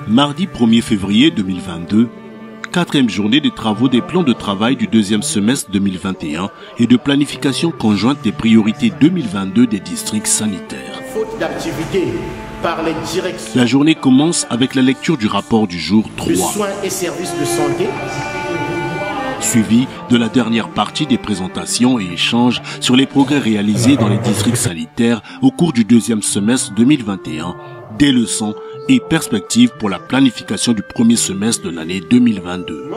Mardi 1er février 2022, quatrième journée des travaux des plans de travail du deuxième semestre 2021 et de planification conjointe des priorités 2022 des districts sanitaires. Faute d'activité par les directions. La journée commence avec la lecture du rapport du jour 3. De soins et services de santé. Suivi de la dernière partie des présentations et échanges sur les progrès réalisés dans les districts sanitaires au cours du deuxième semestre 2021, des leçons et perspectives pour la planification du premier semestre de l'année 2022.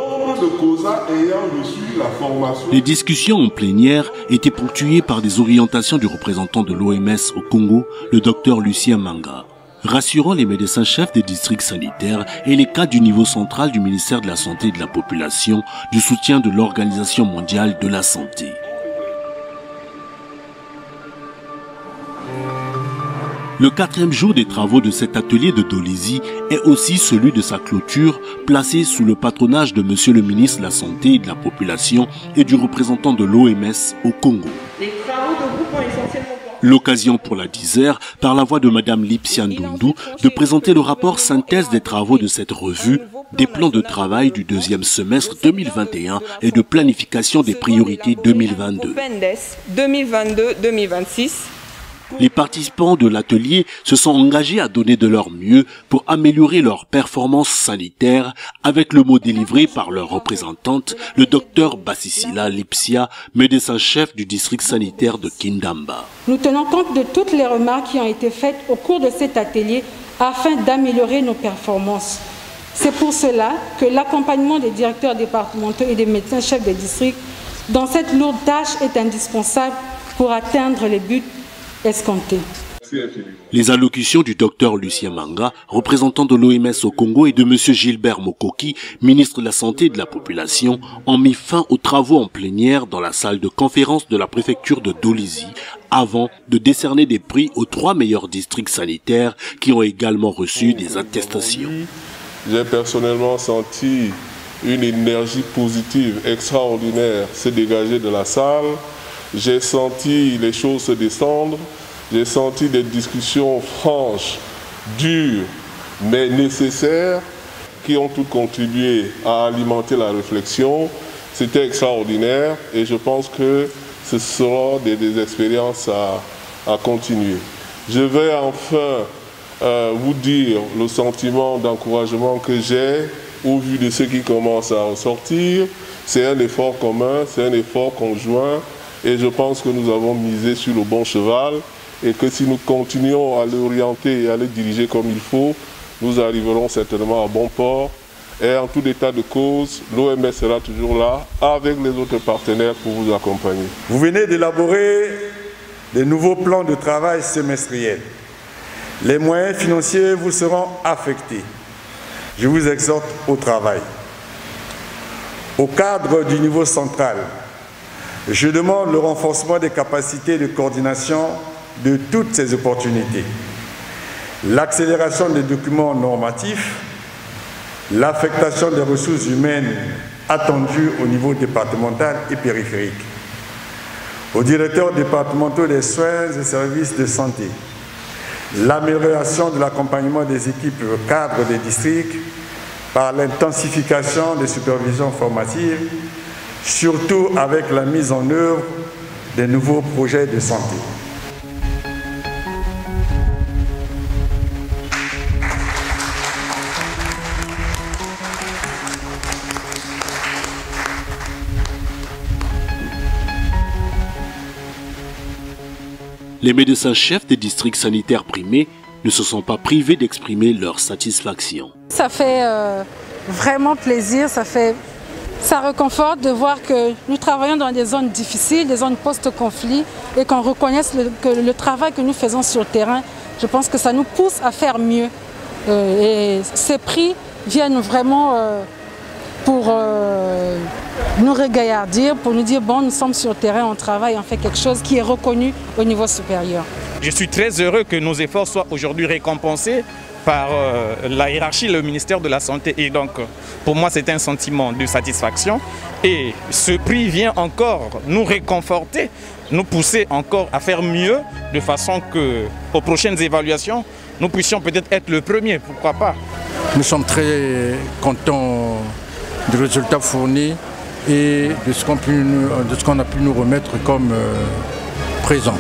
Les discussions en plénière étaient ponctuées par des orientations du représentant de l'OMS au Congo, le Dr Lucien Manga, rassurant les médecins-chefs des districts sanitaires et les cadres du niveau central du ministère de la Santé et de la Population du soutien de l'Organisation mondiale de la santé. Le quatrième jour des travaux de cet atelier de Dolisie est aussi celui de sa clôture, placé sous le patronage de Monsieur le ministre de la Santé et de la Population et du représentant de l'OMS au Congo. Les travaux de groupe ont essentiellement... L'occasion pour la DISER, par la voix de Madame Lipsia Ndundu, de présenter le rapport synthèse des travaux de cette revue, des plans de travail du deuxième semestre 2021 et de planification des priorités 2022. 2022-2026. Les participants de l'atelier se sont engagés à donner de leur mieux pour améliorer leur performance sanitaire avec le mot délivré par leur représentante, le docteur Bassisila Lipsia, médecin-chef du district sanitaire de Kindamba. Nous tenons compte de toutes les remarques qui ont été faites au cours de cet atelier afin d'améliorer nos performances. C'est pour cela que l'accompagnement des directeurs départementaux et des médecins-chefs des districts dans cette lourde tâche est indispensable pour atteindre les buts escomptés. Les allocutions du docteur Lucien Manga, représentant de l'OMS au Congo, et de M. Gilbert Mokoki, ministre de la Santé et de la Population, ont mis fin aux travaux en plénière dans la salle de conférence de la préfecture de Dolisie, avant de décerner des prix aux 3 meilleurs districts sanitaires qui ont également reçu des attestations. J'ai personnellement senti une énergie positive extraordinaire se dégager de la salle. J'ai senti les choses se descendre, j'ai senti des discussions franches, dures, mais nécessaires, qui ont toutes contribué à alimenter la réflexion. C'était extraordinaire et je pense que ce seront des expériences à continuer. Je vais enfin vous dire le sentiment d'encouragement que j'ai au vu de ce qui commence à ressortir. C'est un effort commun, c'est un effort conjoint. Et je pense que nous avons misé sur le bon cheval et que si nous continuons à l'orienter et à le diriger comme il faut, nous arriverons certainement à bon port. Et en tout état de cause, l'OMS sera toujours là avec les autres partenaires pour vous accompagner. Vous venez d'élaborer des nouveaux plans de travail semestriels. Les moyens financiers vous seront affectés. Je vous exhorte au travail. Au cadre du niveau central, je demande le renforcement des capacités de coordination de toutes ces opportunités, l'accélération des documents normatifs, l'affectation des ressources humaines attendues au niveau départemental et périphérique, aux directeurs départementaux des soins et services de santé, l'amélioration de l'accompagnement des équipes cadres des districts par l'intensification des supervisions formatives, surtout avec la mise en œuvre des nouveaux projets de santé. Les médecins-chefs des districts sanitaires primés ne se sont pas privés d'exprimer leur satisfaction. Ça fait vraiment plaisir, ça réconforte de voir que nous travaillons dans des zones difficiles, des zones post-conflit, et qu'on reconnaisse que le travail que nous faisons sur le terrain, je pense que ça nous pousse à faire mieux. Et ces prix viennent vraiment pour nous régaillardir, pour nous dire bon, nous sommes sur le terrain, on travaille, on fait quelque chose qui est reconnu au niveau supérieur. Je suis très heureux que nos efforts soient aujourd'hui récompensés par la hiérarchie, le ministère de la Santé. Et donc, pour moi, c'est un sentiment de satisfaction. Et ce prix vient encore nous réconforter, nous pousser encore à faire mieux, de façon qu'aux prochaines évaluations, nous puissions peut-être être le premier, pourquoi pas. Nous sommes très contents du résultat fourni et de ce qu'on a pu nous remettre comme présent.